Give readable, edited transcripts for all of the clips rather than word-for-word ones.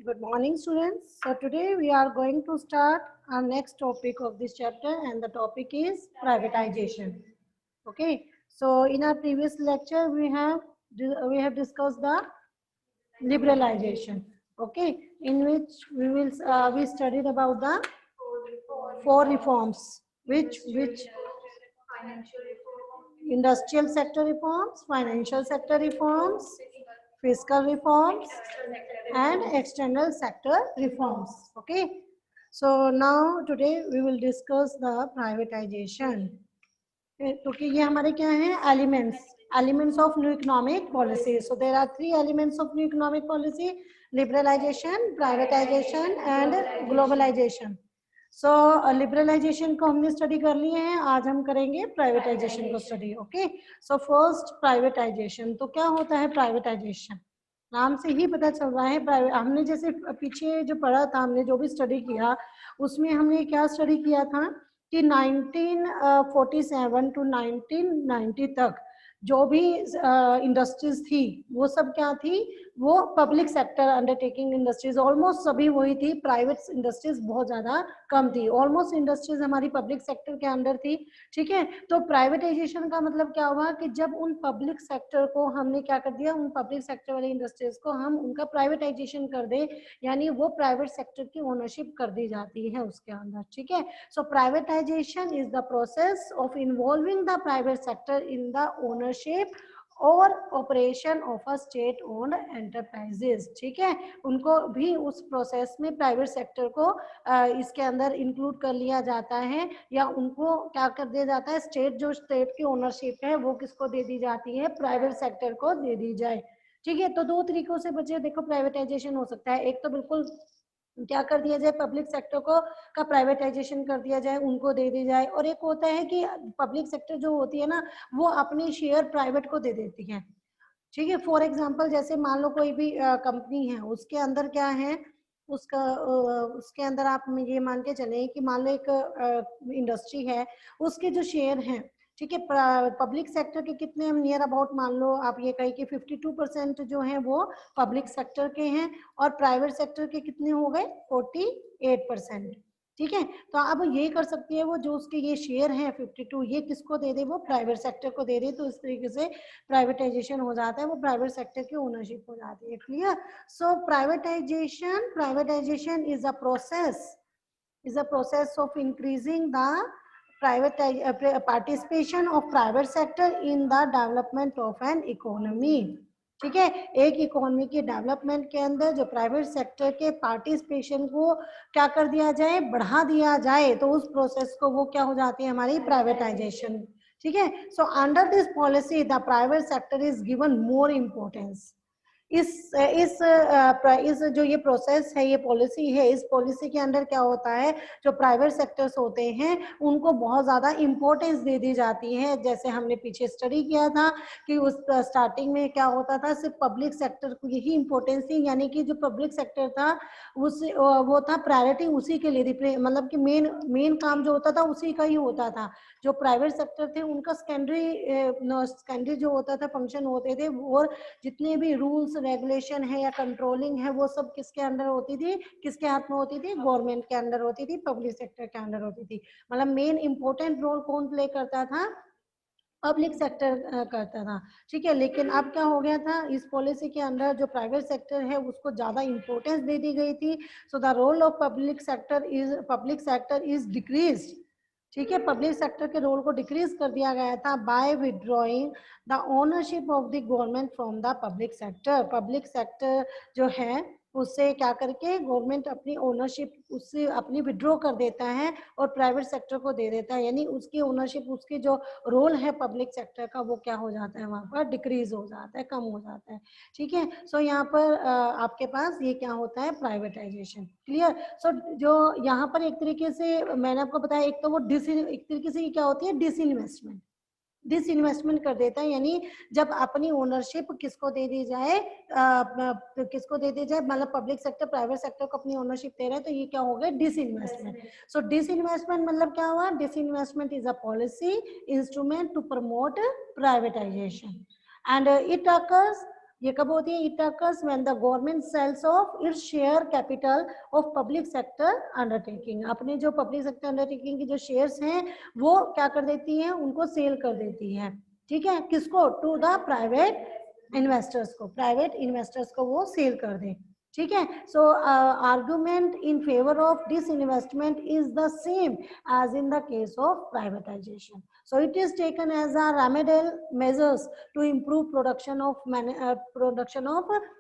Good morning, students. So today we are going to start our next topic of this chapter, and the topic is privatization. Okay. So in our previous lecture, we have discussed the liberalization. Okay, in which we studied about the four reforms, which industrial sector reforms, financial sector reforms, fiscal reforms, and external sector reforms. Okay, so now today we will discuss the privatization. तो कि ये हमारे क्या हैं elements of new economic policy. So there are three elements of new economic policy: liberalisation, privatisation and globalisation. सो liberalisation को हमने study कर लिए हैं, आज हम करेंगे प्राइवेटाइजेशन को study. Okay, so first privatisation. तो क्या होता है प्राइवेटाइजेशन? नाम से ही पता चल रहा है. प्राइवेट हमने जैसे पीछे जो पढ़ा था, हमने जो भी स्टडी किया उसमें हमने क्या स्टडी किया था कि 1947 टू 1990 तक जो भी इंडस्ट्रीज थी वो सब क्या थी, वो public sector undertaking industries almost सभी वही थी. प्राइवेट इंडस्ट्रीज बहुत ज्यादा कम थी. ऑलमोस्ट इंडस्ट्रीज हमारी पब्लिक सेक्टर के अंडर थी. ठीक है, तो प्राइवेटाइजेशन का मतलब क्या हुआ कि जब उन पब्लिक सेक्टर को हमने क्या कर दिया, उन पब्लिक सेक्टर वाले इंडस्ट्रीज को हम उनका प्राइवेटाइजेशन कर दे, यानी वो प्राइवेट सेक्टर की ओनरशिप कर दी जाती है उसके अंदर. ठीक है, so privatization is the process of involving the private sector in the ownership और operation of a state owned enterprises. ठीक है, उनको भी उस प्रोसेस में प्राइवेट सेक्टर को इसके अंदर इंक्लूड कर लिया जाता है, या उनको क्या कर दिया जाता है, स्टेट की ओनरशिप है वो किसको दे दी जाती है, प्राइवेट सेक्टर को दे दी जाए. ठीक है, तो दो तरीकों से बच्चे देखो प्राइवेटाइजेशन हो सकता है. एक तो बिल्कुल क्या कर दिया जाए, पब्लिक सेक्टर को का प्राइवेटाइजेशन कर दिया जाए, उनको दे दी जाए. और एक होता है कि पब्लिक सेक्टर जो होती है ना, वो अपनी शेयर प्राइवेट को दे देती है. ठीक है, फॉर एग्जांपल जैसे मान लो कोई भी कंपनी है, उसके अंदर क्या है, उसके अंदर आप ये मान के चले कि मान लो एक इंडस्ट्री है, उसके जो शेयर हैं, ठीक है, पब्लिक सेक्टर के कितने हम नियर अबाउट मान लो आप ये कही कि 52% जो है वो पब्लिक सेक्टर के हैं, और प्राइवेट सेक्टर के कितने हो गए, 48%. ठीक है, तो अब ये कर सकती है वो, जो उसके ये शेयर हैं 52, ये किसको दे दे, वो प्राइवेट सेक्टर को दे दे. तो इस तरीके से प्राइवेटाइजेशन हो जाता है, वो प्राइवेट सेक्टर की ओनरशिप हो जाती है. Clear? So privatisation is a process of increasing the participation of private sector in the development of an economy. ठीक है, एक इकोनॉमी के डेवलपमेंट के अंदर जो प्राइवेट सेक्टर के पार्टिसिपेशन को क्या कर दिया जाए, बढ़ा दिया जाए, तो उस प्रोसेस को वो क्या हो जाती है, हमारी प्राइवेटाइजेशन. ठीक है, so under this policy the private sector is given more importance. इस जो ये प्रोसेस है, ये पॉलिसी है, इस पॉलिसी के अंडर क्या होता है, जो प्राइवेट सेक्टर्स होते हैं उनको बहुत ज्यादा इंपॉर्टेंस दे दी जाती है. जैसे हमने पीछे स्टडी किया था कि उस स्टार्टिंग में क्या होता था, सिर्फ पब्लिक सेक्टर को यही इंपॉर्टेंस थी, यानी कि जो पब्लिक सेक्टर था वो था प्रायोरिटी उसी के लिए थी, मतलब कि मेन काम जो होता था उसी का ही होता था. जो प्राइवेट सेक्टर थे उनका सेकेंडरी जो होता था फंक्शन होते थे, और जितने भी रूल्स रेगुलेशन है या कंट्रोलिंग है वो सब किसके अंडर होती थी, किसके हाथ में होती थी, गवर्नमेंट के अंडर होती थी, पब्लिक सेक्टर के अंडर होती थी. मतलब मेन इंपॉर्टेंट रोल कौन प्ले करता था, पब्लिक सेक्टर करता था. ठीक है, लेकिन अब क्या हो गया था, इस पॉलिसी के अंदर जो प्राइवेट सेक्टर है उसको ज्यादा इंपॉर्टेंस दे दी गई थी. So the role of public sector is decrease. ठीक है, पब्लिक सेक्टर के रोल को डिक्रीज कर दिया गया था by withdrawing the ownership of the government from the public sector. Public sector जो है उससे क्या करके गवर्नमेंट अपनी ओनरशिप उससे अपनी विड्रॉ कर देता है और प्राइवेट सेक्टर को दे देता है, यानी उसकी ओनरशिप, उसकी जो रोल है पब्लिक सेक्टर का, वो क्या हो जाता है, वहां पर डिक्रीज हो जाता है, कम हो जाता है. ठीक है, सो यहाँ पर आपके पास ये क्या होता है, प्राइवेटाइजेशन. क्लियर? सो जो यहाँ पर एक तरीके से मैंने आपको बताया, एक तो वो एक तरीके से क्या होती है, डिसइन्वेस्टमेंट कर देता है, यानी जब अपनी ओनरशिप किसको दे दी जाए, मतलब पब्लिक सेक्टर प्राइवेट सेक्टर को अपनी ओनरशिप दे रहा है, तो ये क्या हो गया, डिसइन्वेस्टमेंट. सो डिसइन्वेस्टमेंट मतलब क्या हुआ, disinvestment is a policy instrument to promote privatisation, and it occurs ये कब होती है? It occurs when the government sells of its share capital of public sector undertaking. अपने जो पब्लिक सेक्टर अंडरटेकिंग की जो शेयर्स हैं वो क्या कर देती हैं? उनको सेल कर देती है। ठीक है, किसको? टू द प्राइवेट इन्वेस्टर्स को, प्राइवेट इन्वेस्टर्स को वो सेल कर दें। ठीक है, so argument in favour of this investment is the same as in the case of privatization. So it is taken as a remedial measures to improve production of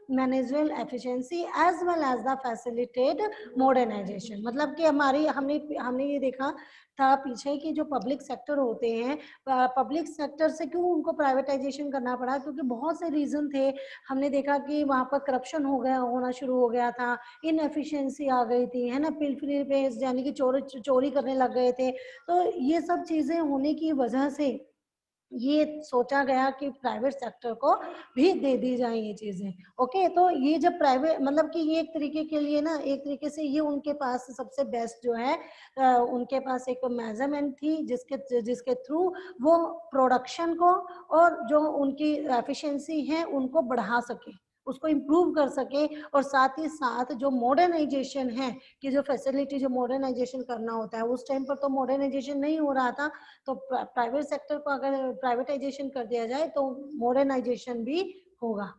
managerial efficiency as well as the facilitate modernization. मतलब कि हमारी हमने ये देखा था पीछे कि जो पब्लिक सेक्टर होते हैं, पब्लिक सेक्टर से क्यों उनको प्राइवेटाइजेशन करना पड़ा? क्योंकि बहुत से रीजन थे। हमने देखा कि वहां पर करप्शन होना शुरू हो गया था, इनएफिशिएंसी आ गई थी, है ना, पिलफिली पे यानी कि चोरी करने लग गए थे। तो ये सब चीजें होने की वजह से ये सोचा गया कि प्राइवेट सेक्टर को भी दे दी जाए ये चीजें। ओके, तो ये जब प्राइवेट मतलब कि ये एक तरीके के लिए ना, एक तरीके से ये उनके पास सबसे बेस्ट जो है उनके पास एक मेजरमेंट थी जिसके थ्रू वो प्रोडक्शन को और जो उनकी एफिशिएंसी है उनको बढ़ा सके, उसको इम्प्रूव कर सके। और साथ ही साथ जो मॉडर्नाइजेशन है कि जो फैसिलिटी जो मॉडर्नाइजेशन करना होता है, उस टाइम पर तो मॉडर्नाइजेशन नहीं हो रहा था, तो प्राइवेट सेक्टर को अगर प्राइवेटाइजेशन कर दिया जाए तो मॉडर्नाइजेशन भी होगा।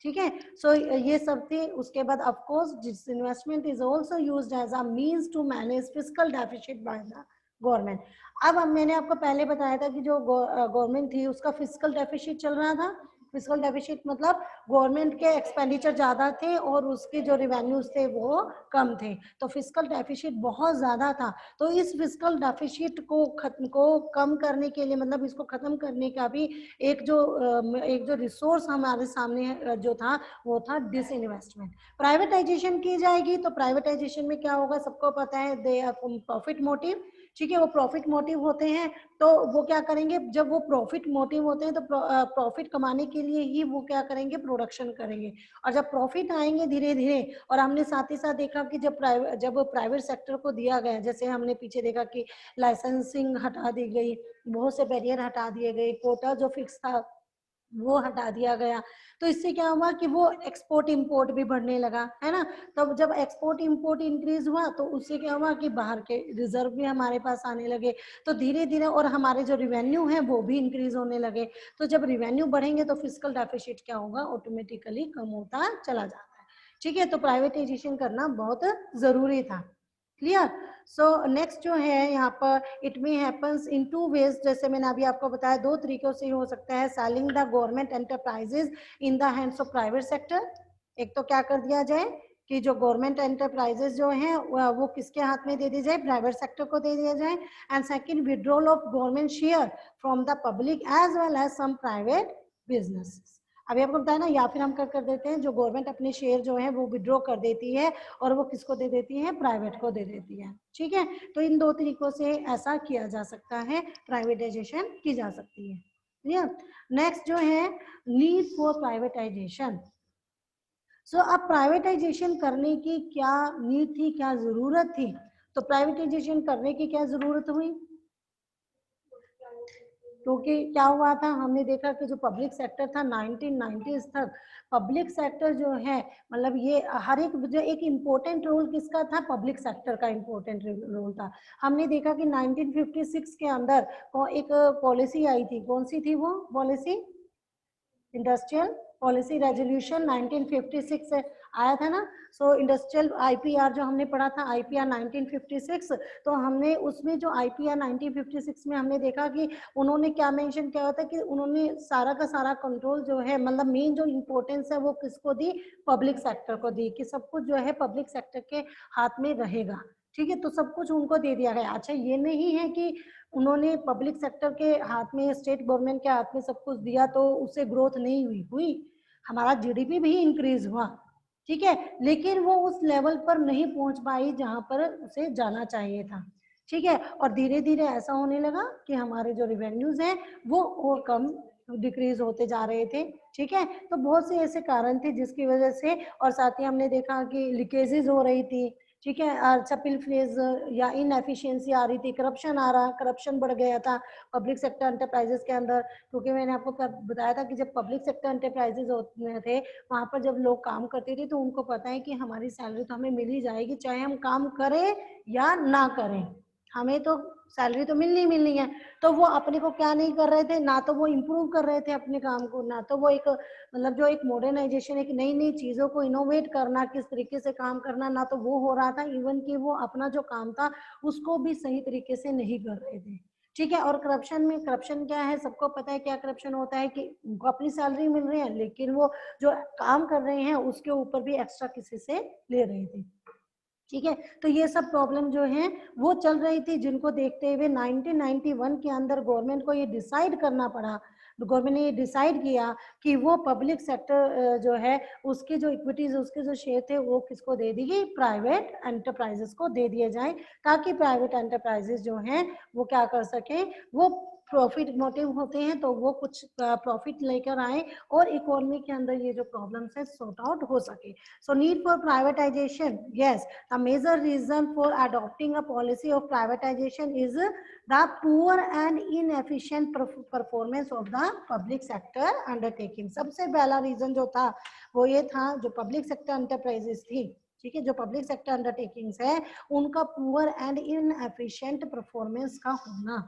ठीक है, सो ये सब थी। उसके बाद of course this investment is also used as a means to manage fiscal deficit by the government. अब मैंने आपको पहले बताया था कि जो गवर्नमेंट थी उसका फिस्कल डेफिसिट चल रहा था। फिस्कल डेफिसिट मतलब गवर्नमेंट के एक्सपेंडिचर ज्यादा थे और उसके जो रिवेन्यूज थे वो कम थे, तो फिस्कल डेफिसिट बहुत ज्यादा था। तो इस फिस्कल डेफिसिट को कम करने के लिए, मतलब इसको खत्म करने का भी एक जो रिसोर्स हमारे सामने जो था वो था डिसइन्वेस्टमेंट। प्राइवेटाइजेशन की जाएगी तो प्राइवेटाइजेशन में क्या होगा? सबको पता है, दे आर प्रॉफिट मोटिव। ठीक है, वो प्रॉफिट मोटिव होते हैं, तो वो क्या करेंगे? जब वो प्रॉफिट मोटिव होते हैं तो प्रॉफिट कमाने के लिए ही वो क्या करेंगे? प्रोडक्शन करेंगे। और जब प्रॉफिट आएंगे धीरे धीरे, और हमने साथ ही साथ देखा कि जब प्राइवेट सेक्टर को दिया गया, जैसे हमने पीछे देखा कि लाइसेंसिंग हटा दी गई, बहुत से बैरियर हटा दिए गए, कोटा जो फिक्स था वो हटा दिया गया, तो इससे क्या हुआ कि वो एक्सपोर्ट इंपोर्ट भी बढ़ने लगा, है ना। तब जब एक्सपोर्ट इंपोर्ट इंक्रीज हुआ तो उससे क्या हुआ कि बाहर के रिजर्व भी हमारे पास आने लगे, तो धीरे धीरे और हमारे जो रिवेन्यू है वो भी इंक्रीज होने लगे। तो जब रिवेन्यू बढ़ेंगे तो फिस्कल डेफिसिट क्या होगा? ऑटोमेटिकली कम होता चला जाता है। ठीक है, तो प्राइवेटाइजेशन करना बहुत जरूरी था। क्लियर? सो नेक्स्ट जो है यहाँ पर, it may happens in two ways, जैसे मैंने अभी आपको बताया दो तरीकों से हो सकता है। Selling the government enterprises in the hands of private sector. एक तो क्या कर दिया जाए कि जो गवर्नमेंट एंटरप्राइजेज जो हैं वो किसके हाथ में दे दी जाए? प्राइवेट सेक्टर को दे दिया जाए। And second, withdrawal of government share from the public as well as some private businesses. अभी आपको बताया ना, या फिर हम क्या कर देते हैं, जो गवर्नमेंट अपने शेयर जो है वो विड्रॉ कर देती है और वो किसको दे देती है? प्राइवेट को दे देती है। ठीक है, तो इन दो तरीकों से ऐसा किया जा सकता है, प्राइवेटाइजेशन की जा सकती है। क्लियर? नेक्स्ट जो है, नीड फॉर प्राइवेटाइजेशन। सो अब प्राइवेटाइजेशन करने की क्या नीड थी, क्या जरूरत थी? तो प्राइवेटाइजेशन करने की क्या जरूरत हुई? क्योंकि क्या हुआ था, हमने देखा कि जो पब्लिक सेक्टर था 1990s तक, पब्लिक सेक्टर जो है मतलब ये हर एक जो एक इम्पोर्टेंट रोल किसका था? पब्लिक सेक्टर का इम्पोर्टेंट रोल था। हमने देखा कि 1956 के अंदर एक पॉलिसी आई थी, कौन सी थी वो पॉलिसी? इंडस्ट्रियल पॉलिसी रेजोल्यूशन 1956 से आया था ना। सो इंडस्ट्रियल आईपीआर जो हमने पढ़ा था, आईपीआर 1956, तो हमने उसमें जो आईपीआर 1956 में हमने देखा कि उन्होंने क्या मेंशन किया था कि उन्होंने सारा का सारा कंट्रोल जो है, मतलब मेन जो इम्पोर्टेंस है वो किसको दी? पब्लिक सेक्टर को दी, कि सब कुछ जो है पब्लिक सेक्टर के हाथ में रहेगा। ठीक है, तो सब कुछ उनको दे दिया गया। अच्छा, ये नहीं है कि उन्होंने पब्लिक सेक्टर के हाथ में, स्टेट गवर्नमेंट के हाथ में सब कुछ दिया तो उससे ग्रोथ नहीं हुई, हमारा जीडीपी भी इंक्रीज हुआ। ठीक है, लेकिन वो उस लेवल पर नहीं पहुंच पाई जहां पर उसे जाना चाहिए था। ठीक है, और धीरे धीरे ऐसा होने लगा कि हमारे जो रिवेन्यूज हैं वो और कम डिक्रीज होते जा रहे थे। ठीक है, तो बहुत से ऐसे कारण थे जिसकी वजह से, और साथ ही हमने देखा कि लीकेजेस हो रही थी। ठीक है। अच्छा पिलफरेज या इनएफिशिएंसी आ रही थी, करप्शन आ रहा, करप्शन बढ़ गया था पब्लिक सेक्टर एंटरप्राइजेस के अंदर, क्योंकि मैंने आपको बताया था कि जब पब्लिक सेक्टर एंटरप्राइजेस होते थे वहां पर जब लोग काम करते थे तो उनको पता है कि हमारी सैलरी तो हमें मिल ही जाएगी, चाहे हम काम करें या ना करें, हमें तो सैलरी तो मिलनी मिलनी है। तो वो अपने को क्या नहीं कर रहे थे, ना तो वो इम्प्रूव कर रहे थे अपने काम को, ना तो वो एक मतलब जो एक मॉडर्नाइजेशन, एक नई नई चीजों को इनोवेट करना, किस तरीके से काम करना, ना तो वो हो रहा था। इवन कि वो अपना जो काम था उसको भी सही तरीके से नहीं कर रहे थे। ठीक है। और करप्शन में, करप्शन क्या है, सबको पता है क्या करप्शन होता है, कि उनको अपनी सैलरी मिल रही है लेकिन वो जो काम कर रहे हैं उसके ऊपर भी एक्स्ट्रा किसी से ले रहे थे। ठीक है। तो ये सब प्रॉब्लम जो है वो चल रही थी, जिनको देखते हुए 1991 के अंदर गवर्नमेंट को ये डिसाइड करना पड़ा, गवर्नमेंट ने ये डिसाइड किया कि वो पब्लिक सेक्टर जो है उसके जो इक्विटीज, उसके जो शेयर थे वो किसको दे देगी, प्राइवेट एंटरप्राइजेस को दे दिए जाए, ताकि प्राइवेट एंटरप्राइजेस जो हैं वो क्या कर सके, वो प्रॉफिट मोटिव होते हैं तो वो कुछ प्रॉफिट लेकर आए और इकोनॉमी के अंदर ये जो प्रॉब्लम्स है सॉर्ट आउट हो सके। So need for privatisation, yes, a major reason for adopting a policy of privatization is the poor and inefficient performance of the public sector undertaking। सबसे पहला रीजन जो था वो ये था, जो पब्लिक सेक्टर एंटरप्राइजेस थी, ठीक है, जो पब्लिक सेक्टर अंडरटेकिंग्स है उनका पुअर एंड इनएफिशिएंट परफॉर्मेंस का होना।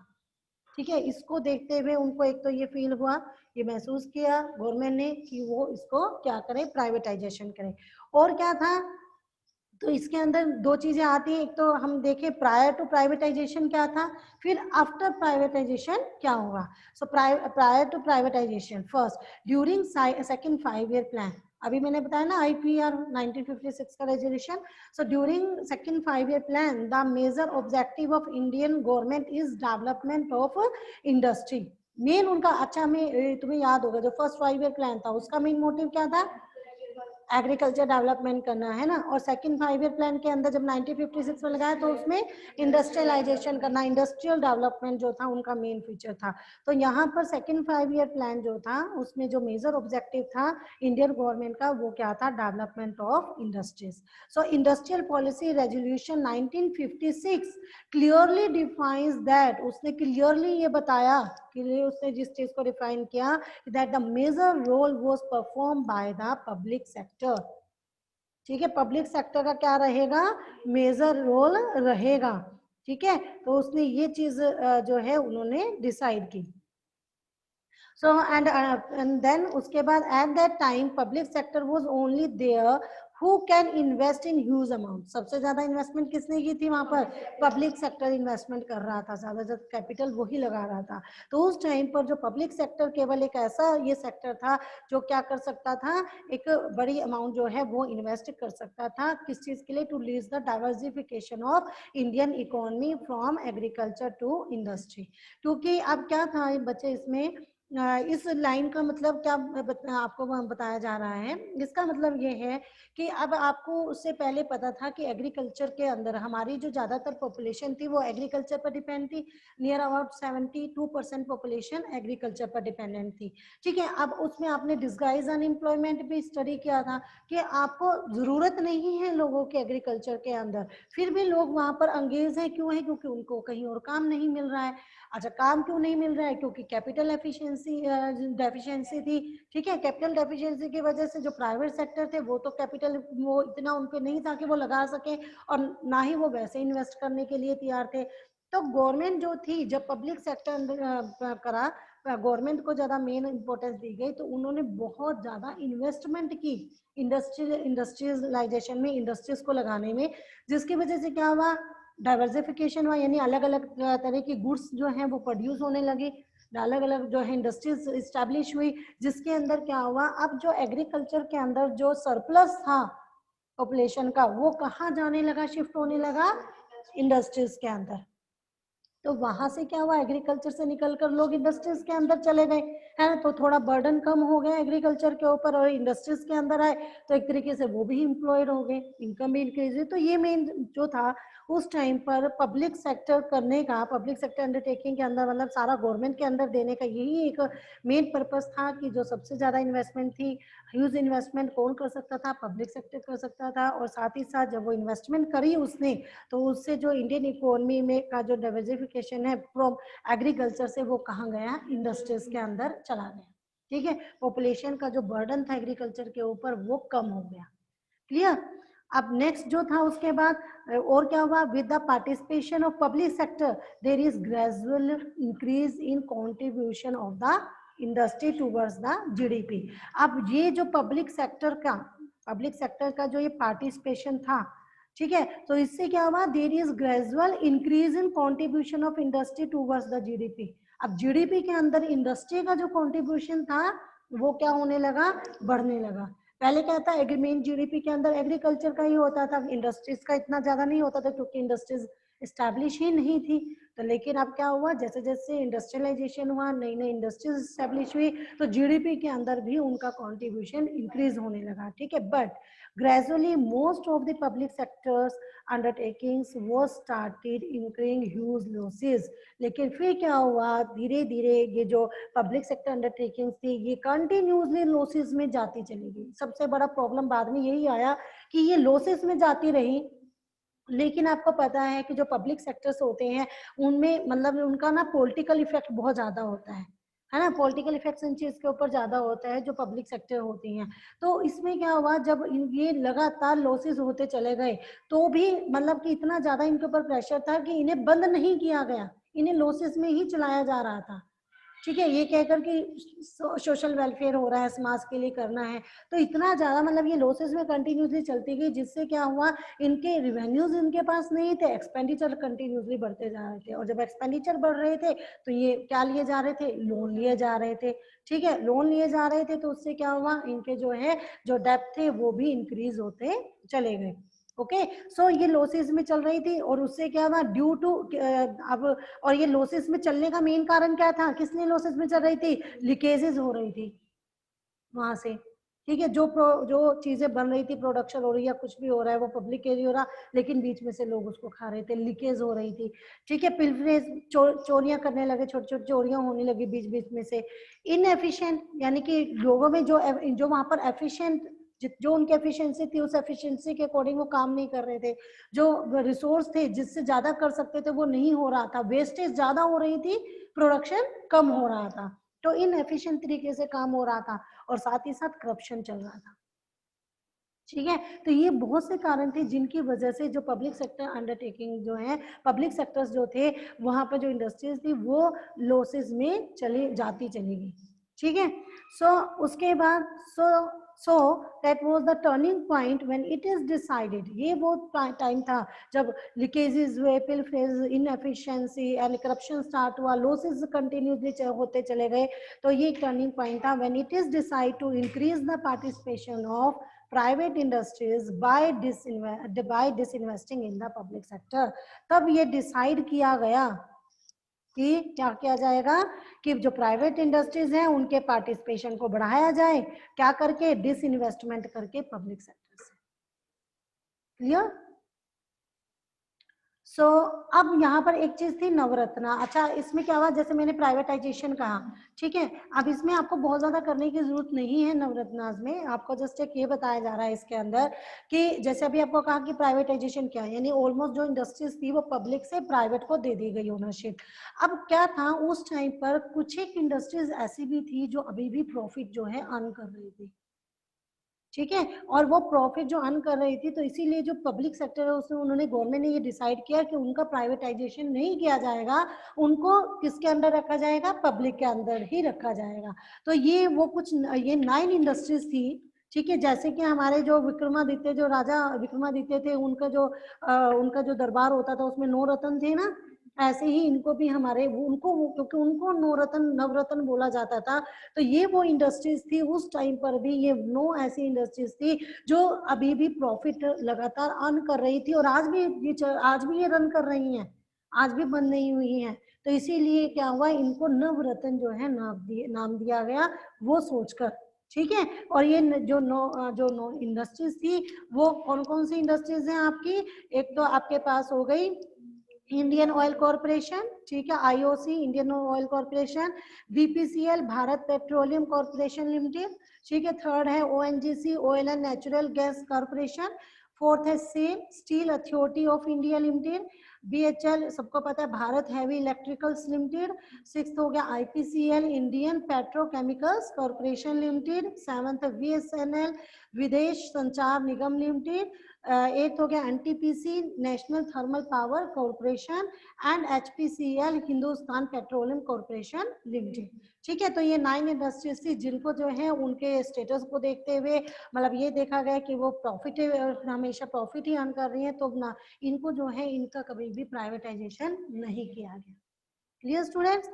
ठीक है। इसको देखते हुए उनको एक तो ये फील हुआ, ये महसूस किया गवर्नमेंट ने कि वो इसको क्या करे, प्राइवेटाइजेशन करे। और क्या था, तो इसके अंदर दो चीजें आती हैं, एक तो हम देखें प्रायर टू प्राइवेटाइजेशन क्या था, फिर आफ्टर प्राइवेटाइजेशन क्या होगा। So prior to privatization, first during second 5 year plan, अभी मैंने बताया ना IPR 1956 का resolution. So during second 5 year plan the major objective of Indian government is development of industry. Main उनका, अच्छा में तुम्हें याद होगा जो फर्स्ट 5 ईयर प्लान था उसका मेन मोटिव क्या था, एग्रीकल्चर डेवलपमेंट करना है ना। और सेकंड 5 ईयर प्लान के अंदर जब 1956 में लगाया तो उसमें इंडस्ट्रियलाइजेशन करना, इंडस्ट्रियल डेवलपमेंट जो था उनका मेन फीचर था। तो यहाँ पर सेकंड 5 ईयर प्लान जो था उसमें जो मेजर ऑब्जेक्टिव था इंडियन गवर्नमेंट का वो क्या था, development of industries. So industrial policy resolution 1956 clearly defines that, उसने क्लियरली ये बताया, क्लियरली उसने जिस चीज को डिफाइन किया that the major role was performed by the public sector। ठीक है, पब्लिक सेक्टर का क्या रहेगा, मेजर रोल रहेगा। ठीक है। तो उसने ये चीज जो है उन्होंने डिसाइड की। सो एंड देन उसके बाद at that time public sector was only there who can invest in huge amount. सबसे ज्यादा इन्वेस्टमेंट किसने की थी वहां पर, पब्लिक सेक्टर इन्वेस्टमेंट कर रहा था, ज्यादा ज्यादा कैपिटल वही लगा रहा था। तो उस टाइम पर जो पब्लिक सेक्टर केवल एक ऐसा ये सेक्टर था जो क्या कर सकता था, एक बड़ी अमाउंट जो है वो इन्वेस्ट कर सकता था, किस चीज के लिए, to lead the diversification of Indian economy from agriculture to industry. क्योंकि अब क्या था बच्चे इसमें, इस लाइन का मतलब क्या आपको बताया जा रहा है, इसका मतलब ये है कि अब आपको उससे पहले पता था कि एग्रीकल्चर के अंदर हमारी जो ज्यादातर पॉपुलेशन थी वो एग्रीकल्चर पर डिपेंड थी, नियर अबाउट 72% पॉपुलेशन एग्रीकल्चर पर डिपेंडेंट थी। ठीक है। अब उसमें आपने डिस्गाइज अनएम्प्लॉयमेंट भी स्टडी किया था कि आपको जरूरत नहीं है लोगों के एग्रीकल्चर के अंदर, फिर भी लोग वहां पर अंगेज हैं, क्यों है, क्योंकि उनको कहीं और काम नहीं मिल रहा है। अच्छा, काम क्यों नहीं मिल रहा है, क्योंकि कैपिटल एफिशिएंसी डेफिशिएंसी थी। ठीक है। कैपिटल डेफिशिएंसी की वजह से जो प्राइवेट सेक्टर थे वो तो कैपिटल वो इतना उनको नहीं था कि वो लगा सके, और ना ही वो वैसे इन्वेस्ट करने के लिए तैयार थे। तो गवर्नमेंट जो थी, जब पब्लिक सेक्टर करा, गवर्नमेंट को ज्यादा मेन इंपॉर्टेंस दी गई, तो उन्होंने बहुत ज्यादा इन्वेस्टमेंट की इंडस्ट्रियलाइजेशन में, इंडस्ट्रीज को लगाने में, जिसकी वजह से क्या हुआ, डाइवर्सिफिकेशन हुआ, यानी अलग अलग तरह की गुड्स जो हैं वो प्रोड्यूस होने लगी, अलग अलग जो है इंडस्ट्रीज इस्टेब्लिश हुई, जिसके अंदर क्या हुआ, अब जो एग्रीकल्चर के अंदर जो सरप्लस था पॉपुलेशन का वो कहाँ जाने लगा, शिफ्ट होने लगा, इंडस्ट्रीज के अंदर। तो वहां से क्या हुआ, एग्रीकल्चर से निकलकर लोग इंडस्ट्रीज के अंदर चले गए, है ना, तो थोड़ा बर्डन कम हो गया एग्रीकल्चर के ऊपर और इंडस्ट्रीज के अंदर आए, तो एक तरीके से वो भी एम्प्लॉयड हो गए, इनकम भी इंक्रीज हुई। तो ये मेन जो था उस टाइम पर पब्लिक सेक्टर करने का, पब्लिक सेक्टर अंडरटेकिंग के अंदर मतलब सारा गवर्नमेंट के अंदर देने का यही एक मेन पर्पस था कि जो सबसे ज्यादा इन्वेस्टमेंट थी, ह्यूज इन्वेस्टमेंट कौन कर सकता था, पब्लिक सेक्टर कर सकता था। और साथ ही साथ जब वो इन्वेस्टमेंट करी उसने, तो उससे जो इंडियन इकोनॉमी में का जो डाइवर्सिफिकेशन है फ्रॉम एग्रीकल्चर से, वो कहाँ गया, इंडस्ट्रीज के अंदर चला गया। ठीक है, पॉपुलेशन का जो बर्डन था एग्रीकल्चर के ऊपर वो कम हो गया। क्लियर। अब नेक्स्ट जो था उसके बाद और क्या हुआ, with the participation of public sector there is gradual increase in contribution of the industry towards the GDP. अब ये जो पब्लिक सेक्टर का जो ये पार्टिसिपेशन था, ठीक है, तो इससे क्या हुआ, there is gradual increase in contribution of industry towards the GDP. अब जीडीपी के अंदर इंडस्ट्री का जो कंट्रीब्यूशन था वो क्या होने लगा, बढ़ने लगा। पहले क्या था, मेन जीडीपी के अंदर एग्रीकल्चर का ही होता था, इंडस्ट्रीज का इतना ज्यादा नहीं होता था क्योंकि इंडस्ट्रीज स्टैब्लिश ही नहीं थी। तो लेकिन अब क्या हुआ, जैसे जैसे इंडस्ट्रियलाइजेशन हुआ, नई नई इंडस्ट्रीज स्टैब्लिश हुई, तो जीडीपी के अंदर भी उनका कंट्रीब्यूशन इंक्रीज होने लगा। ठीक है, but gradually most of the public sectors undertakings was started incurring huge losses। लेकिन फिर क्या हुआ, धीरे धीरे ये जो पब्लिक सेक्टर अंडरटेकिंग्स थी ये कंटिन्यूसली लॉसेस में जाती चली गई। सबसे बड़ा प्रॉब्लम बाद में यही आया कि ये लॉसेस में जाती रही, लेकिन आपको पता है कि जो पब्लिक सेक्टर्स होते हैं उनमें मतलब उनका ना पॉलिटिकल इफेक्ट बहुत ज्यादा होता है ना, पॉलिटिकल इफेक्ट इन चीज के ऊपर ज्यादा होता है जो पब्लिक सेक्टर होती हैं। तो इसमें क्या हुआ, जब ये लगातार लॉसेस होते चले गए तो भी मतलब कि इतना ज्यादा इनके ऊपर प्रेशर था कि इन्हें बंद नहीं किया गया, इन्हें लॉसेस में ही चलाया जा रहा था। ठीक है, ये कहकर कि सोशल वेलफेयर हो रहा है, समाज के लिए करना है, तो इतना ज्यादा मतलब ये लॉसेस में कंटिन्यूसली चलती गई, जिससे क्या हुआ, इनके रिवेन्यूज इनके पास नहीं थे, एक्सपेंडिचर कंटिन्यूसली बढ़ते जा रहे थे, और जब एक्सपेंडिचर बढ़ रहे थे तो ये क्या लिए जा रहे थे, लोन लिए जा रहे थे। ठीक है, लोन लिए जा रहे थे तो उससे क्या हुआ, इनके जो है जो डेप्थ थे वो भी इंक्रीज होते चले गए। ओके, सो ये लॉसेस में चल रही थी और उससे क्या हुआ, ड्यू टू अब, और ये लॉसेस में चलने का मेन कारण क्या था, किसने लॉसेस में चल रही थी, लीकेजेस हो रही थी वहां से। ठीक है, जो चीजें बन रही थी, प्रोडक्शन हो रही है, कुछ भी हो रहा है, वो पब्लिक के लिए हो रहा, लेकिन बीच में से लोग उसको खा रहे थे, लीकेज हो रही थी। ठीक है, पिलफरेज, चोरियां करने लगे, छोटी छोटी चोरियां होने लगी बीच बीच में से। इनएफिशिएंट यानी कि लोगों में जो जो वहां पर एफिशिएंट, जो उनकी एफिशिएंसी थी उस एफिशिएंसी के अकॉर्डिंग वो काम नहीं कर रहे थे, जो रिसोर्स थे जिससे ज्यादा कर सकते थे वो नहीं हो रहा था, वेस्टेज ज्यादा हो रही थी, प्रोडक्शन कम हो रहा था, तो इनएफिशिएंट तरीके से काम हो रहा था, और साथ ही साथ करप्शन चल रहा था। ठीक है, तो ये बहुत से कारण थे जिनकी वजह से जो पब्लिक सेक्टर अंडरटेकिंग जो है, पब्लिक सेक्टर्स जो थे वहां पर जो इंडस्ट्रीज थी वो लॉसेस में चली गई। ठीक है, सो उसके बाद so that was the turning point when it is decided, ये वो टाइम था जब लीकेजेस हुए, pilferage, inefficiency and corruption start हुआ, लॉसेस कंटिन्यूसली होते चले गए। तो ये टर्निंग पॉइंट था when it is decide to increase the participation of private industries by disinvesting in the public sector. तब ये डिसाइड किया गया कि क्या किया जाएगा, कि जो प्राइवेट इंडस्ट्रीज हैं उनके पार्टिसिपेशन को बढ़ाया जाए, क्या करके, डिसइन्वेस्टमेंट करके पब्लिक सेक्टर से। क्लियर। सो अब यहाँ पर एक चीज थी नवरत्ना। अच्छा, इसमें क्या हुआ, जैसे मैंने प्राइवेटाइजेशन कहा, ठीक है, अब इसमें आपको बहुत ज्यादा करने की जरूरत नहीं है नवरत्नाज में, आपको जस्ट एक ये बताया जा रहा है इसके अंदर कि जैसे अभी आपको कहा कि प्राइवेटाइजेशन क्या है, यानी ऑलमोस्ट जो इंडस्ट्रीज थी वो पब्लिक से प्राइवेट को दे दी गई ओनरशिप। अब क्या था, उस टाइम पर कुछ एक इंडस्ट्रीज ऐसी भी थी जो अभी भी प्रॉफिट जो है अर्न कर रही थी। ठीक है, और वो प्रॉफिट जो अर्न कर रही थी, तो इसीलिए जो पब्लिक सेक्टर है उसमें उन्होंने, गवर्नमेंट ने ये डिसाइड किया कि उनका प्राइवेटाइजेशन नहीं किया जाएगा, उनको किसके अंदर रखा जाएगा, पब्लिक के अंदर ही रखा जाएगा। तो ये वो कुछ ये 9 इंडस्ट्रीज थी। ठीक है, जैसे कि हमारे जो विक्रमादित्य, जो राजा विक्रमादित्य थे, उनका जो दरबार होता था उसमें 9 रत्न थे ना, ऐसे ही इनको भी हमारे क्योंकि उनको नवरत्न बोला जाता था। तो ये वो इंडस्ट्रीज थी उस टाइम पर भी, ये 9 ऐसी इंडस्ट्रीज थी जो अभी भी प्रॉफिट लगातार अर्न कर रही थी, और आज भी ये रन कर रही हैं। आज भी बंद नहीं हुई हैं। तो इसीलिए क्या हुआ, इनको नवरत्न जो है नाम दिया गया, वो सोचकर, ठीक है। और ये जो नो इंडस्ट्रीज थी, वो कौन कौन सी इंडस्ट्रीज हैं आपकी, एक तो आपके पास हो गई इंडियन ऑयल कॉर्पोरेशन, ठीक है, IOC Indian Oil Corporation, BPCL Bharat Petroleum Corporation Limited, ठीक है, थर्ड है ONGC Oil and Natural Gas Corporation, fourth है SAIL Steel Authority of India Limited, BHEL सबको पता है Bharat Heavy Electricals Limited, sixth हो गया IPCL Indian Petrochemicals Corporation Limited, seventh VSNL Videsh Sanchar Nigam Limited, eight हो गया NTPC National Thermal Power Corporation and HPCL Hindustan Petroleum Corporation Limited, ठीक है। तो ये 9 इंडस्ट्रीज थी जिनको जो है उनके स्टेटस को देखते हुए मतलब ये देखा गया कि वो प्रॉफिट हमेशा प्रॉफिट ही अर्न कर रही है, तो ना इनको जो है इनका कभी भी प्राइवेटाइजेशन नहीं किया गया। Clear students?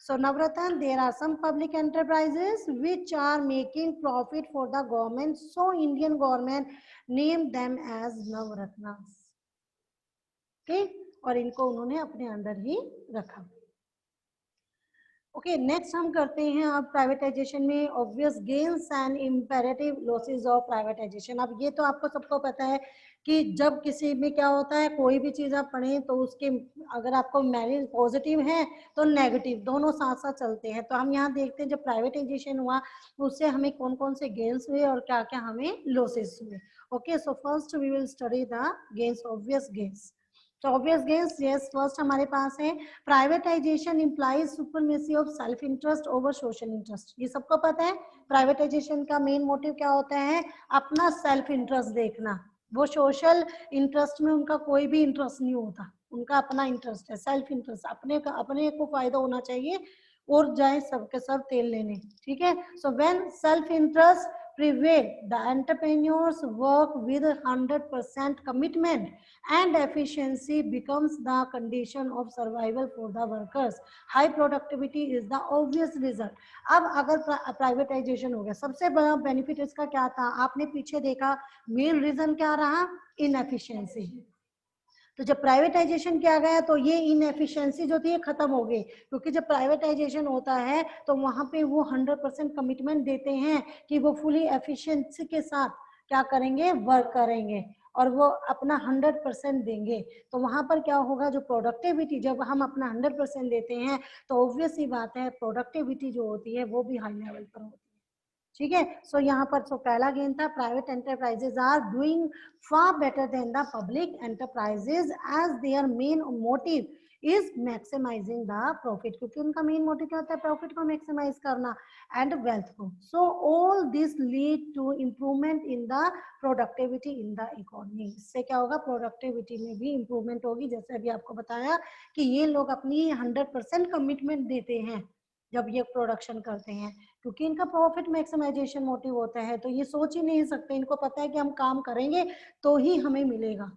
So Navratan, there are some public enterprises which are making profit for the government. So Indian government named them as Navratnas. Okay? और इनको उन्होंने अपने अंदर ही रखा। ओके, नेक्स्ट हम करते हैं अब प्राइवेटाइजेशन में obvious gains and imperative losses of privatisation. अब ये तो आपको सबको पता है कि जब किसी में क्या होता है, कोई भी चीज आप पढ़ें तो उसके अगर आपको मैरिज पॉजिटिव है तो नेगेटिव दोनों साथ साथ चलते हैं। तो हम यहाँ देखते हैं जब प्राइवेटाइजेशन हुआ उससे हमें कौन कौन से गेन्स हुए और क्या क्या हमें लॉसेस हुए। Okay, so first we will study the gains, obvious gains. तो ऑब्वियस गेन्स, यस, फर्स्ट हमारे पास है privatisation implies supremacy of self interest over social interest. ये सबको पता है प्राइवेटाइजेशन का मेन मोटिव क्या होता है, अपना सेल्फ इंटरेस्ट देखना। वो सोशल इंटरेस्ट में उनका कोई भी इंटरेस्ट नहीं होता, उनका अपना इंटरेस्ट है, सेल्फ इंटरेस्ट, अपने को फायदा होना चाहिए और जाए सबके सब तेल लेने, ठीक है। So when self interest prevail, the entrepreneurs work with 100% commitment and efficiency becomes the condition of survival for the workers. High productivity is the obvious result. अब अगर प्राइवेटाइजेशन हो गया, सबसे बड़ा बेनिफिट इसका क्या था, आपने पीछे देखा मेन रीजन क्या रहा, इनएफिशिएंसी। तो जब प्राइवेटाइजेशन किया गया तो ये इनएफिशिएंसी जो थी खत्म हो गई, क्योंकि जब प्राइवेटाइजेशन होता है तो वहां पे वो 100% कमिटमेंट देते हैं कि वो फुली एफिशिएंसी के साथ क्या करेंगे, वर्क करेंगे और वो अपना 100% देंगे। तो वहां पर क्या होगा, जो प्रोडक्टिविटी, जब हम अपना 100% देते हैं तो ऑब्वियस ही बात है प्रोडक्टिविटी जो होती है वो भी हाई लेवल पर होती है, ठीक है। सो यहाँ पर पहला गेन था private enterprises are doing far better than the public enterprises as their main motive is maximising the profit, क्योंकि उनका मेन मोटिव क्या होता है, प्रॉफिट को मैक्सिमाइज करना एंड वेल्थ को। So all this lead to improvement in the productivity in the economy. इससे क्या होगा, प्रोडक्टिविटी में भी इम्प्रूवमेंट होगी। जैसे अभी आपको बताया कि ये लोग अपनी 100% कमिटमेंट देते हैं जब ये प्रोडक्शन करते हैं, क्योंकि इनका प्रॉफिट मैक्सिमाइजेशन मोटिव होता है। तो ये सोच ही नहीं सकते, इनको पता है कि हम काम करेंगे तो ही हमें मिलेगा,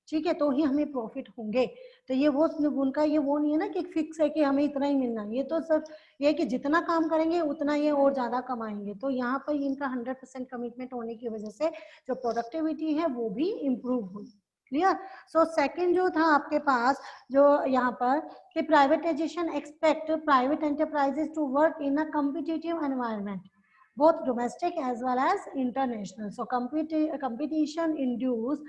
ठीक है, तो ही हमें प्रॉफिट होंगे। तो ये वो उनका ये वो नहीं है ना कि फिक्स है कि हमें इतना ही मिलना, ये तो सब ये कि जितना काम करेंगे उतना ये और ज्यादा कमाएंगे। तो यहाँ पर इनका 100% कमिटमेंट होने की वजह से जो प्रोडक्टिविटी है वो भी इम्प्रूव हुई। क्लियर? सो सेकंड जो था आपके पास जो यहाँ पर कि privatisation expect private enterprises to work in a competitive environment both domestic as well as international. So competition induce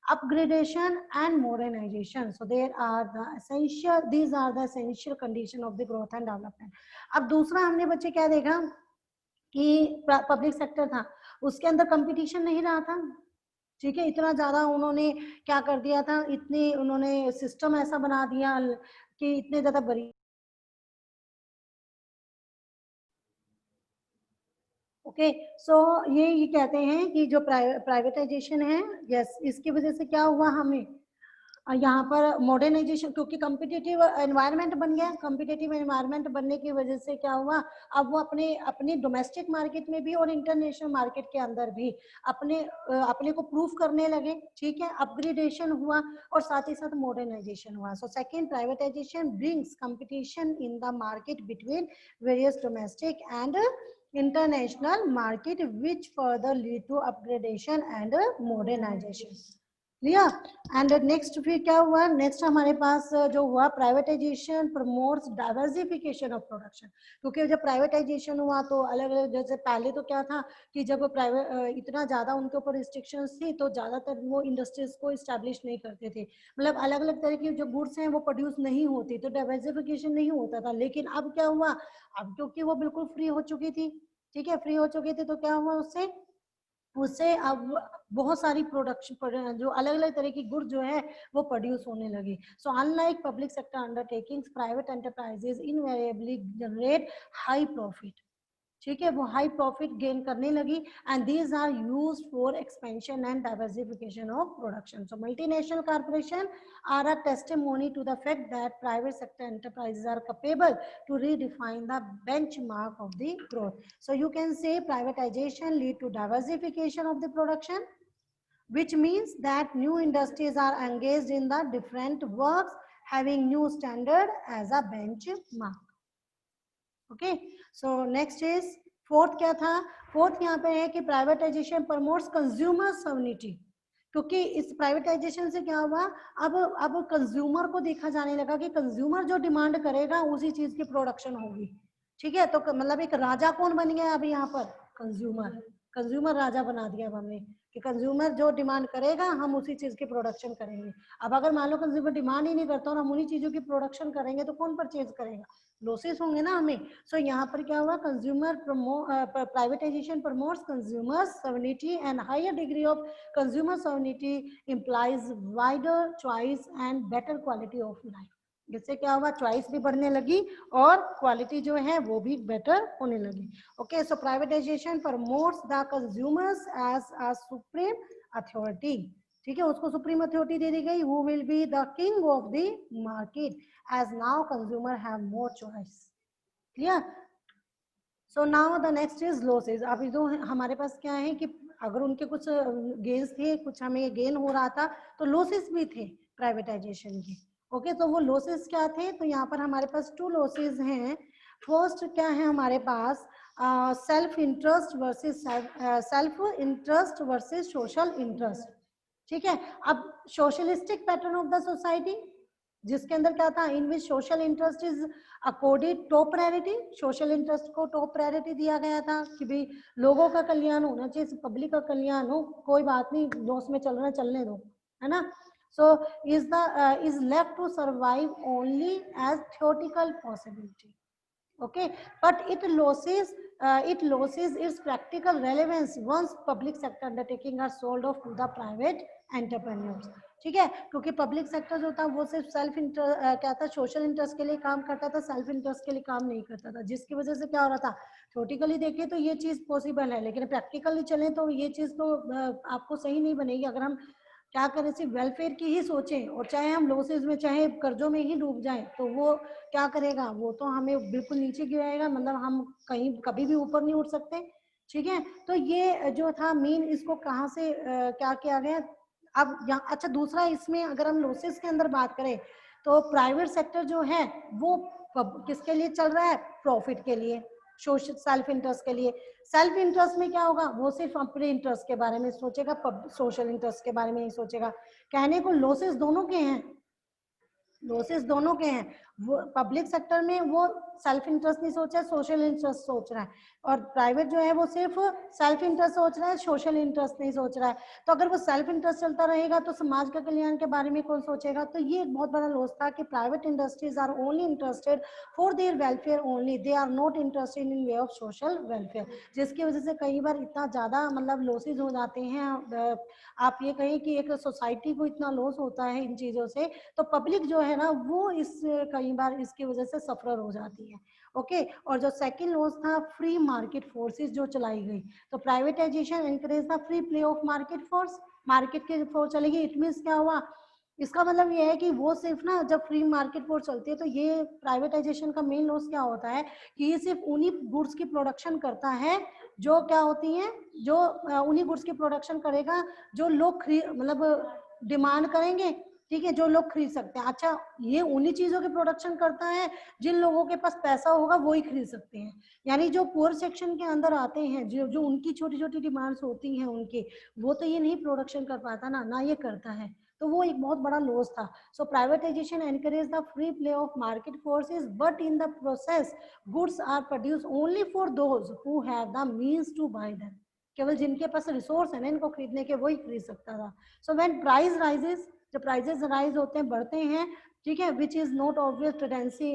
upgradation and modernization. So these are the essential condition of the growth and development. अब दूसरा हमने बच्चे क्या देखा कि public sector था, उसके अंदर कंपटीशन नहीं रहा था, ठीक है। इतना ज्यादा उन्होंने क्या कर दिया था, इतनी उन्होंने सिस्टम ऐसा बना दिया कि इतने ज्यादा बड़ी। ओके, सो ये कहते हैं कि जो प्राइवेटाइजेशन है, यस, इसकी वजह से क्या हुआ हमें यहाँ पर मॉडर्नाइजेशन, क्योंकि कॉम्पिटिटिव एनवायरनमेंट बन गया। कॉम्पिटिटिव एनवायरनमेंट बनने की वजह से क्या हुआ, अब वो अपने डोमेस्टिक मार्केट में भी और इंटरनेशनल मार्केट के अंदर भी अपने को प्रूव करने लगे, ठीक है। अपग्रेडेशन हुआ और साथ ही साथ मॉडर्नाइजेशन हुआ। So second, privatisation brings competition in the market between various domestic and international market which further lead to upgradation and modernization. Clear. And next फिर क्या हुआ, नेक्स्ट हमारे पास जो हुआ privatisation promotes diversification of production. क्योंकि जब privatisation हुआ तो अलग अलग, जैसे पहले तो क्या था कि जब प्राइवेट इतना ज्यादा उनके ऊपर रिस्ट्रिक्शंस थी तो ज्यादातर वो इंडस्ट्रीज को इस्टेब्लिश नहीं करते थे, मतलब अलग अलग तरह की जो गुड्स हैं वो प्रोड्यूस नहीं होती, तो डाइवर्सिफिकेशन नहीं होता था। लेकिन अब क्या हुआ, अब क्योंकि वो बिल्कुल फ्री हो चुकी थी, ठीक है, फ्री हो चुकी थी, तो क्या हुआ उससे, उससे अब बहुत सारी प्रोडक्शन जो अलग अलग तरह की गुड जो है वो प्रोड्यूस होने लगी। So unlike public sector undertakings, private enterprises invariably generate high profit, ठीक है, वो हाई प्रॉफिट गेन करने लगी। And these are used for expansion and diversification of production. So multinational corporation are a testimony to the fact that private sector enterprises are capable to redefine the benchmark of the growth. So you can say privatization lead to diversification of the production, which means that new industries are engaged in the different works having new standard as a benchmark. Okay, so next is fourth क्या था, fourth यहाँ पे है कि privatisation promotes consumer sovereignty. क्योंकि इस privatisation से क्या हुआ, अब कंज्यूमर को देखा जाने लगा कि कंज्यूमर जो डिमांड करेगा उसी चीज की प्रोडक्शन होगी, ठीक है। तो मतलब एक राजा कौन बन गया अभी यहाँ पर, कंज्यूमर, कंज्यूमर राजा बना दिया अब हमने, कि कंज्यूमर जो डिमांड करेगा हम उसी चीज की प्रोडक्शन करेंगे। अब अगर मान लो कंज्यूमर डिमांड ही नहीं करता और हम उन्हीं चीजों की प्रोडक्शन करेंगे तो कौन परचेज करेगा, लॉसेस होंगे ना हमें। सो यहाँ पर क्या हुआ, consumer privatisation promotes consumer sovereignty and higher degree of consumer sovereignty implies wider choice and better quality of life. इससे क्या हुआ, चॉइस भी बढ़ने लगी और क्वालिटी जो है वो भी बेटर होने लगी। Okay, so privatisation promotes the consumers as a supreme authority, ठीक है, उसको सुप्रीम अथॉरिटी दे दी गई, who will be the king of the market as now consumer have more choice, clear। so now the next is losses। अभी तो हमारे पास क्या है कि अगर उनके कुछ गेन्स थे, कुछ हमें गेन हो रहा था, तो लॉसेस भी थे प्राइवेटाइजेशन के। ओके, तो वो लॉसेस क्या थे, तो यहाँ पर हमारे पास टू लॉसेस हैं। फर्स्ट क्या है हमारे पास, self interest versus social interest, ठीक है। अब socialistic pattern of the society, जिसके अंदर क्या था, in which social interest is accorded top priority, social interest को टॉप प्रायोरिटी दिया गया था कि भाई लोगों का कल्याण होना चाहिए, पब्लिक का कल्याण हो, कोई बात नहीं लॉस में चल रहा है चलने दो, है ना। So is left to survive only as theoretical possibility, okay, but it loses its practical relevance once public sector undertaking are sold off to the private entrepreneurs, ठीक है। क्योंकि पब्लिक सेक्टर जो था वो सिर्फ सेल्फ इंटरेस्ट क्या था, social interest के लिए काम करता था, सेल्फ इंटरेस्ट के लिए काम नहीं करता था, जिसकी वजह से क्या हो रहा था, थ्योरेटिकली देखें तो ये चीज पॉसिबल है, लेकिन प्रैक्टिकली चले तो ये चीज तो आपको सही नहीं बनेगी। अगर हम क्या करें, सिर्फ वेलफेयर की ही सोचें और चाहे हम लॉसेज में चाहे कर्जों में ही डूब जाएं, तो वो क्या करेगा, वो तो हमें बिल्कुल नीचे गिराएगा, मतलब हम कहीं कभी भी ऊपर नहीं उठ सकते, ठीक है। तो ये जो था मेन, इसको कहाँ से क्या किया गया। अब यहाँ अच्छा दूसरा, इसमें अगर हम लॉसेस के अंदर बात करें तो प्राइवेट सेक्टर जो है वो किसके लिए चल रहा है, प्रॉफिट के लिए, सोशल सेल्फ इंटरेस्ट के लिए। सेल्फ इंटरेस्ट में क्या होगा, वो सिर्फ अपने इंटरेस्ट के बारे में सोचेगा, सोशल इंटरेस्ट के बारे में नहीं सोचेगा। कहने को लॉसेस दोनों के हैं, लॉसेस दोनों के हैं। वो पब्लिक सेक्टर में वो सेल्फ इंटरेस्ट नहीं सोच रहा है, सोशल इंटरेस्ट सोच रहा है, और प्राइवेट जो है वो सिर्फ सेल्फ इंटरेस्ट सोच रहा है, सोशल इंटरेस्ट नहीं सोच रहा है। तो अगर वो सेल्फ इंटरेस्ट चलता रहेगा तो समाज का कल्याण के बारे में कौन सोचेगा। तो ये एक बहुत बड़ा लॉस था कि private industries are only interested for their welfare only, they are not interested in way of social welfare, जिसकी वजह से कई बार इतना ज्यादा मतलब लॉसेज हो जाते हैं। आप ये कहें कि एक सोसाइटी को इतना लॉस होता है इन चीजों से, तो पब्लिक जो है ना वो इस कई बार इसकी वजह से सफर हो जाती है। ओके, और जो सेकंड लॉस था, फ्री मार्केट फोर्सेस जो चलाई गई, तो privatisation encourage the free play of market force, market के फोर्स चलेगी। इट मींस क्या हुआ, इसका मतलब ये है कि वो सिर्फ ना जब फ्री मार्केट फोर्स चलती है तो ये प्राइवेटाइजेशन का मेन लॉस क्या होता है कि ये सिर्फ उन्हीं गुड्स की प्रोडक्शन करता है जो क्या होती हैं, जो उन्हीं गुड्स की प्रोडक्शन करेगा जो लोग मतलब डिमांड करेंगे, ठीक है, जो लोग खरीद सकते हैं। अच्छा, ये उन्हीं चीजों की प्रोडक्शन करता है जिन लोगों के पास पैसा होगा वो ही खरीद सकते हैं। यानी जो पुअर सेक्शन के अंदर आते हैं, जो जो उनकी छोटी छोटी डिमांड्स होती हैं उनकी, वो तो ये नहीं प्रोडक्शन कर पाता ना ये करता है, तो वो एक बहुत बड़ा लॉस था। So privatization encourage the free play of market forces, but in the process goods are produce only for those who have the means to buy them. केवल जिनके पास रिसोर्स है ना इनको खरीदने के, वही खरीद सकता था। सो व्हेन प्राइस राइजेस, जब प्राइसेस राइज होते हैं, बढ़ते हैं, ठीक है, which is not obvious tendency,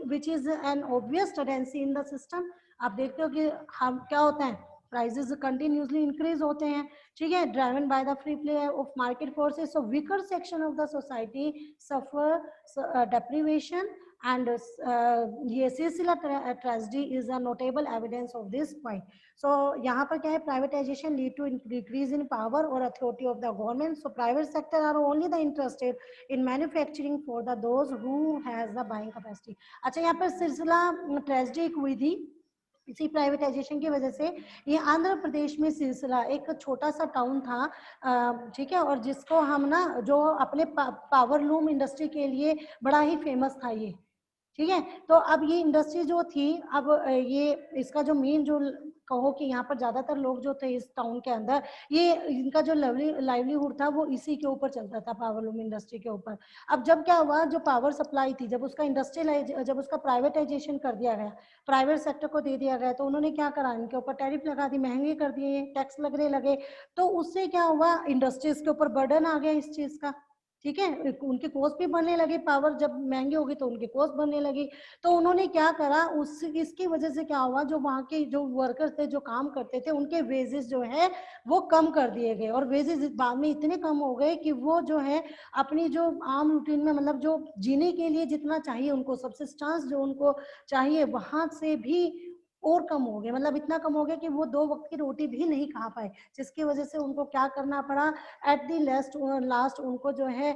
which is an obvious tendency in the system. आप देखते हो कि हम क्या होता है, प्राइसेस कंटिन्यूसली इंक्रीज होते हैं, ठीक है, driven by the free play of market forces. So weaker section of the society suffer deprivation and ये सिलसिला tragedy is a notable evidence of this point. So यहाँ पर क्या है, privatization lead to decrease in power और authority of the government. So private sector are only the interested in manufacturing for the those who has the buying capacity. अच्छा, यहाँ पर सिलसिला tragedy हुई थी इसी प्राइवेटाइजेशन की वजह से। ये आंध्र प्रदेश में सिलसिला, एक छोटा सा टाउन था, ठीक है, और जिसको हम ना, जो अपने पावर लूम इंडस्ट्री के लिए बड़ा ही फेमस था ये, ठीक है। तो अब ये इंडस्ट्री जो थी, अब ये इसका जो मेन जो कहो कि यहाँ पर ज्यादातर लोग जो थे इस टाउन के अंदर, ये इनका जो लाइवलीहुड था वो इसी के ऊपर चलता था, पावरलूम इंडस्ट्री के ऊपर। अब जब क्या हुआ, जो पावर सप्लाई थी, जब उसका इंडस्ट्रियलाइज, जब उसका प्राइवेटाइजेशन कर दिया गया, प्राइवेट सेक्टर को दे दिया गया, तो उन्होंने क्या करा, इनके ऊपर टैरिफ लगा दी, महंगे कर दिए, टैक्स लगने लगे। तो उससे क्या हुआ, इंडस्ट्रीज के ऊपर बर्डन आ गया इस चीज का, ठीक है, उनके कॉस्ट भी बढ़ने लगे, पावर जब महंगी होगी तो उनके कॉस्ट बढ़ने लगी। तो उन्होंने क्या करा, उस इसकी वजह से क्या हुआ, जो वहाँ के जो वर्कर्स थे, जो काम करते थे, उनके वेजेस जो है वो कम कर दिए गए, और वेजेस बाद में इतने कम हो गए कि वो जो है अपनी जो आम रूटीन में, मतलब जो जीने के लिए जितना चाहिए उनको, सब्सिस्टेंस जो उनको चाहिए, वहां से भी और कम हो गए, मतलब इतना कम हो गया कि वो 2 वक्त की रोटी भी नहीं खा पाए, जिसकी वजह से उनको क्या करना पड़ा, एट दी लास्ट उनको जो है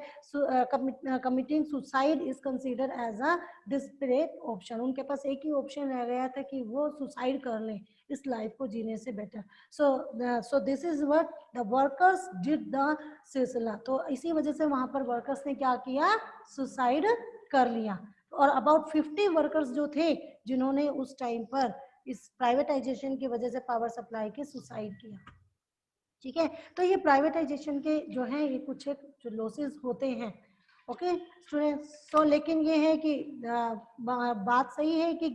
committing suicide is consider as a desperate option. उनके पास एक ही ऑप्शन रह गया था कि वो सुसाइड कर लें इस लाइफ को जीने से better. So this is what the workers did the सिलसिला। तो इसी वजह से वहां पर वर्कर्स ने क्या किया, सुसाइड कर लिया। और अबाउट 50 वर्कर्स जो थे जिन्होंने उस टाइम पर इस प्राइवेटाइजेशन की वजह से पावर सप्लाई के सुसाइड किया, ठीक है। तो ये प्राइवेटाइजेशन के जो है ये कुछ एक जो लॉसेस होते हैं, ओके स्टूडेंट्स। सो लेकिन ये है कि बात सही है कि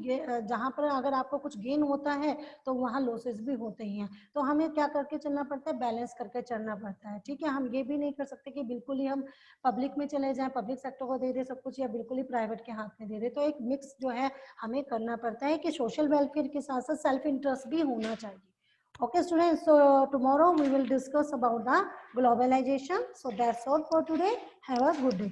जहाँ पर अगर आपको कुछ गेन होता है तो वहाँ लॉसेस भी होते ही हैं। तो हमें क्या करके चलना पड़ता है, बैलेंस करके चलना पड़ता है, ठीक है। हम ये भी नहीं कर सकते कि बिल्कुल ही हम पब्लिक में चले जाएं, पब्लिक सेक्टर को दे दे सब कुछ, या बिल्कुल ही प्राइवेट के हाथ में दे दे। तो एक मिक्स जो है हमें करना पड़ता है कि सोशल वेलफेयर के साथ साथ सेल्फ इंटरेस्ट भी होना चाहिए। Okay students, so tomorrow we will discuss about the globalization. So that's all for today. Have a good day.